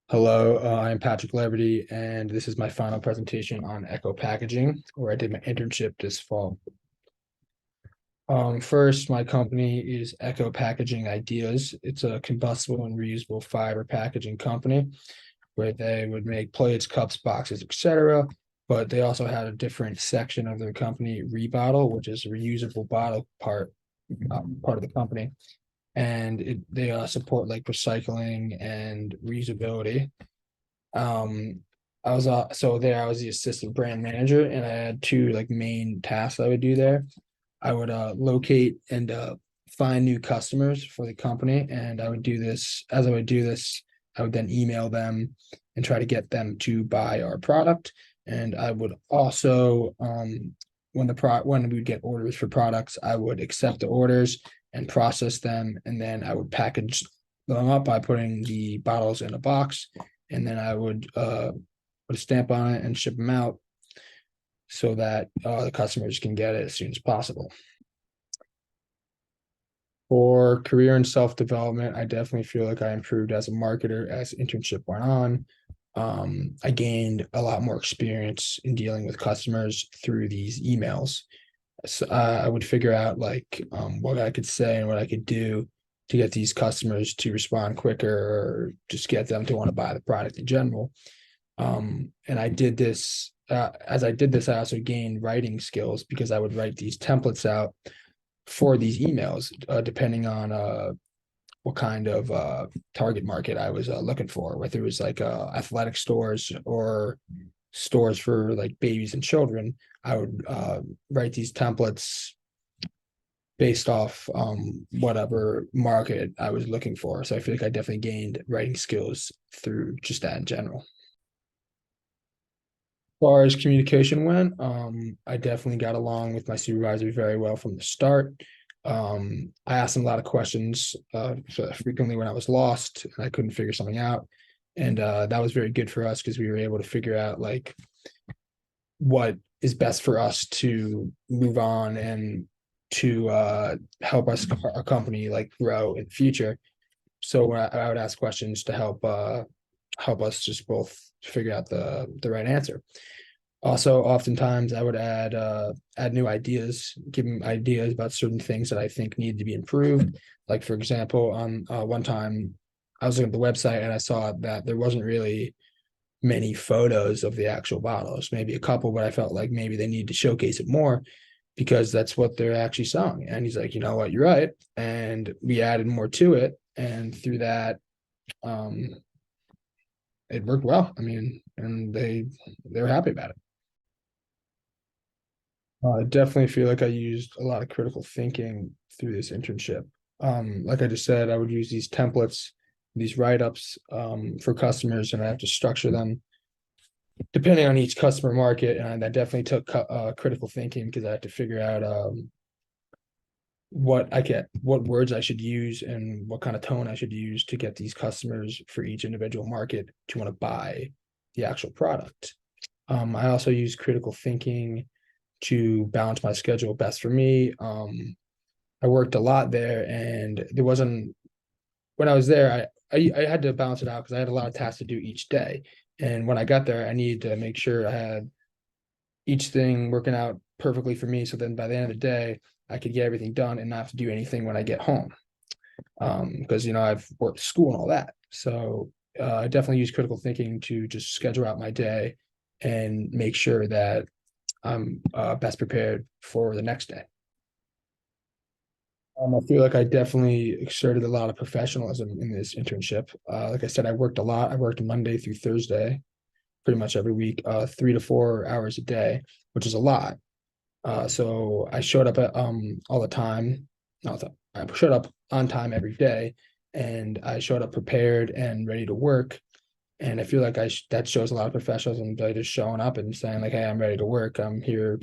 Hello, I'm Patrick Leverty, and this is my final presentation on Echo Packaging, where I did my internship this fall. First, my company is Echo Packaging Ideas. It's a combustible and reusable fiber packaging company where they would make plates, cups, boxes, etc. But they also had a different section of their company, Rebottle, which is a reusable bottle part of the company, and they support like recycling and reusability. Um, I was so there. I was the assistant brand manager, and I had two like main tasks I would do there. I would locate and find new customers for the company, and I would do this. As I would do this, I would then email them and try to get them to buy our product. And I would also, when we would get orders for products, I would accept the orders and process them, and then I would package them up by putting the bottles in a box, and then I would put a stamp on it and ship them out so that the customers can get it as soon as possible. For career and self-development, I definitely feel like I improved as a marketer as internship went on. I gained a lot more experience in dealing with customers through these emails. So, I would figure out like what I could say and what I could do to get these customers to respond quicker or just get them to want to buy the product in general. And I did this as I did this, I also gained writing skills because I would write these templates out for these emails, depending on what kind of target market I was looking for, whether it was like athletic stores or stores for like babies and children. I would write these templates based off whatever market I was looking for. So I feel like I definitely gained writing skills through just that in general. Far as communication went, I definitely got along with my supervisor very well from the start. I asked him a lot of questions frequently when I was lost and I couldn't figure something out, and that was very good for us because we were able to figure out like what is best for us to move on and to help us our company like grow in the future. So I would ask questions to help us just both figure out the right answer. Also, oftentimes I would add new ideas, give them ideas about certain things that I think need to be improved. Like for example, on one time I was looking at the website and I saw that there wasn't really many photos of the actual bottles, maybe a couple, but I felt like maybe they need to showcase it more because that's what they're actually selling. And he's like, you know what, you're right. And we added more to it. And through that, um, it worked well. I mean, and they were happy about it. I definitely feel like I used a lot of critical thinking through this internship. Like I just said, I would use these templates, these write-ups for customers, and I have to structure them depending on each customer market. And that definitely took critical thinking because I had to figure out what words I should use and what kind of tone I should use to get these customers for each individual market to want to buy the actual product. I also use critical thinking to balance my schedule best for me. I worked a lot there, and there wasn't when I was there. I had to balance it out because I had a lot of tasks to do each day. And when I got there, I needed to make sure I had each thing working out perfectly for me. So then by the end of the day, I could get everything done and not have to do anything when I get home. Because I've worked school and all that. So I definitely use critical thinking to just schedule out my day and make sure that I'm best prepared for the next day. I feel like I definitely exerted a lot of professionalism in this internship. Like I said, I worked a lot. I worked Monday through Thursday, pretty much every week, 3 to 4 hours a day, which is a lot. So I showed up at all the time. No, I showed up on time every day, and I showed up prepared and ready to work. And I feel like that shows a lot of professionalism by just showing up and saying like, "Hey, I'm ready to work. I'm here.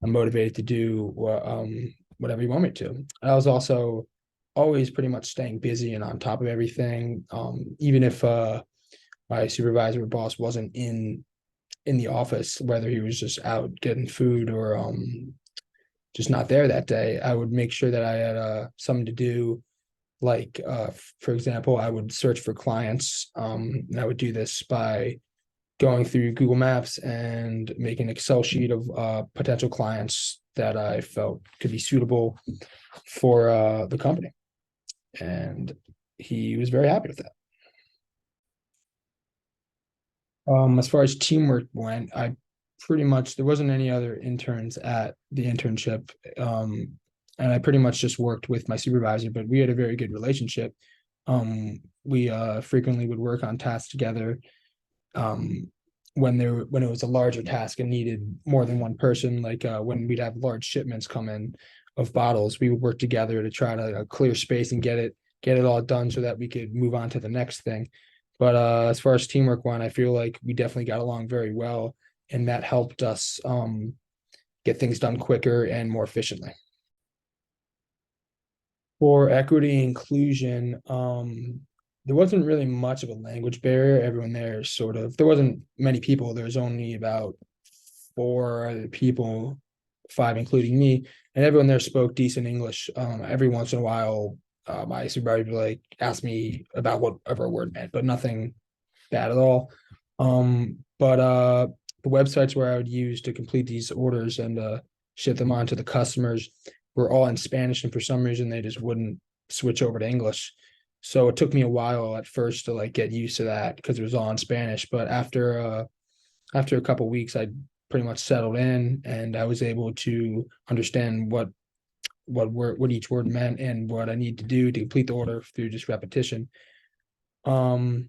I'm motivated to do whatever you want me to." I was also always pretty much staying busy and on top of everything. Even if my supervisor or boss wasn't in the office, whether he was just out getting food or just not there that day, I would make sure that I had something to do Like, for example, I would search for clients. And I would do this by going through Google Maps and making an Excel sheet of potential clients that I felt could be suitable for the company. And he was very happy with that. As far as teamwork went, I pretty much there wasn't any other interns at the internship. And I pretty much just worked with my supervisor, but we had a very good relationship. We frequently would work on tasks together. Um, when it was a larger task and needed more than one person, like when we'd have large shipments come in of bottles, we would work together to try to clear space and get it all done so that we could move on to the next thing. But as far as teamwork went, I feel like we definitely got along very well, and that helped us get things done quicker and more efficiently. For equity inclusion, there wasn't really much of a language barrier. Everyone there sort of there wasn't many people. There was only about four other people, five including me, and everyone there spoke decent English. Every once in a while, my supervisor would like ask me about whatever a word meant, but nothing bad at all. But the websites where I would use to complete these orders and ship them on to the customers were all in Spanish, and for some reason they just wouldn't switch over to English. So it took me a while at first to like get used to that because it was all in Spanish. But after a couple of weeks, I pretty much settled in, and I was able to understand what each word meant and what I need to do to complete the order through just repetition. Um,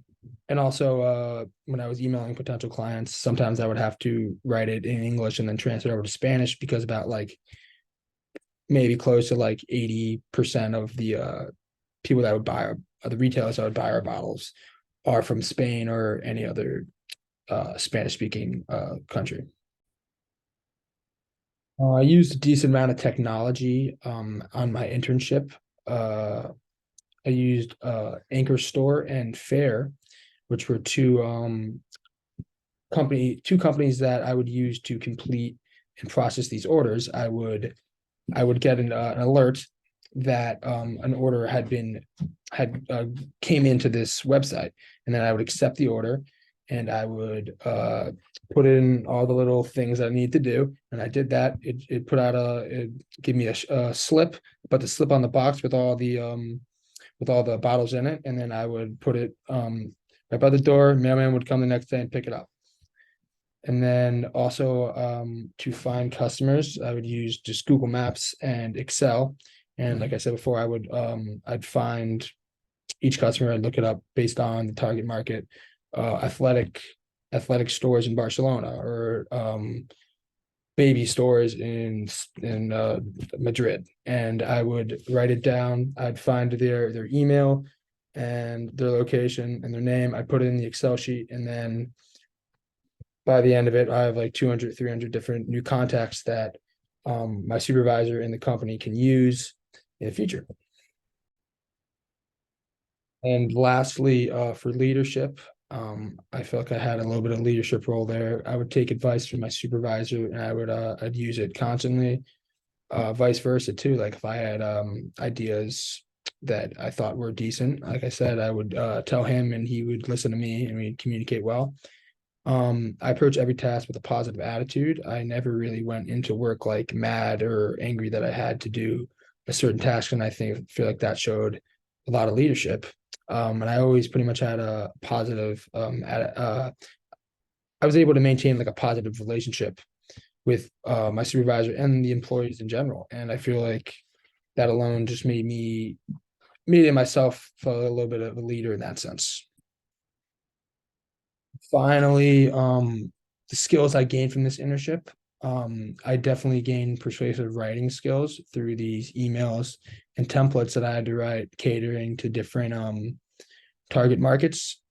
and also, when I was emailing potential clients, sometimes I would have to write it in English and then translate over to Spanish because about like maybe close to like 80% of the people that would buy the retailers that would buy our bottles are from Spain or any other Spanish speaking country. I used a decent amount of technology on my internship. Uh, I used Anchor Store and Fair, which were two companies that I would use to complete and process these orders. I would get an alert that an order had came into this website, and then I would accept the order, and I would put in all the little things I need to do, and I did that. It gave me a slip, but the slip on the box with all the bottles in it, and then I would put it right by the door. Mailman would come the next day and pick it up. And then also to find customers, I would use just Google Maps and Excel. And like I said before, I'd find each customer and look it up based on the target market, athletic stores in Barcelona or baby stores in Madrid. And I would write it down. I'd find their email and their location and their name. I put it in the Excel sheet, and then by the end of it, I have like 200, 300 different new contacts that my supervisor in the company can use in the future. And lastly, for leadership, I felt like I had a little bit of leadership role there. I would take advice from my supervisor, and I'd use it constantly. Vice versa too. Like if I had ideas that I thought were decent, like I said, I would tell him, and he would listen to me, and we'd communicate well. I approach every task with a positive attitude. I never really went into work like mad or angry that I had to do a certain task, and I feel like that showed a lot of leadership. And I always pretty much had a positive. I was able to maintain like a positive relationship with my supervisor and the employees in general, and I feel like that alone just made myself feel a little bit of a leader in that sense. Finally, the skills I gained from this internship, I definitely gained persuasive writing skills through these emails and templates that I had to write catering to different target markets,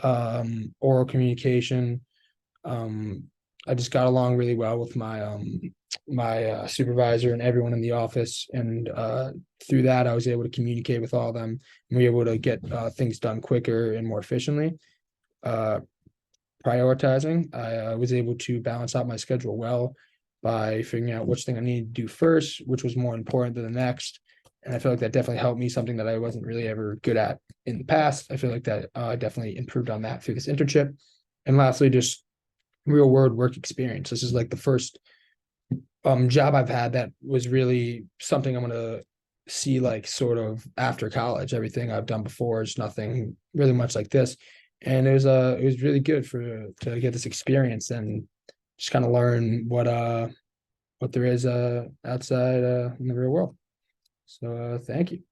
oral communication. Um, I just got along really well with my supervisor and everyone in the office, and through that, I was able to communicate with all of them, and we were able to get things done quicker and more efficiently. Uh, Prioritizing. I was able to balance out my schedule well by figuring out which thing I needed to do first, which was more important than the next, And I feel like that definitely helped me, something that I wasn't really ever good at in the past. I feel like that I definitely improved on that through this internship. And lastly, just real world work experience. This is like the first job I've had that was really something I'm gonna see like sort of after college. Everything I've done before is nothing really much like this. And it was really good for to get this experience and just kind of learn what there is outside in the real world. So thank you.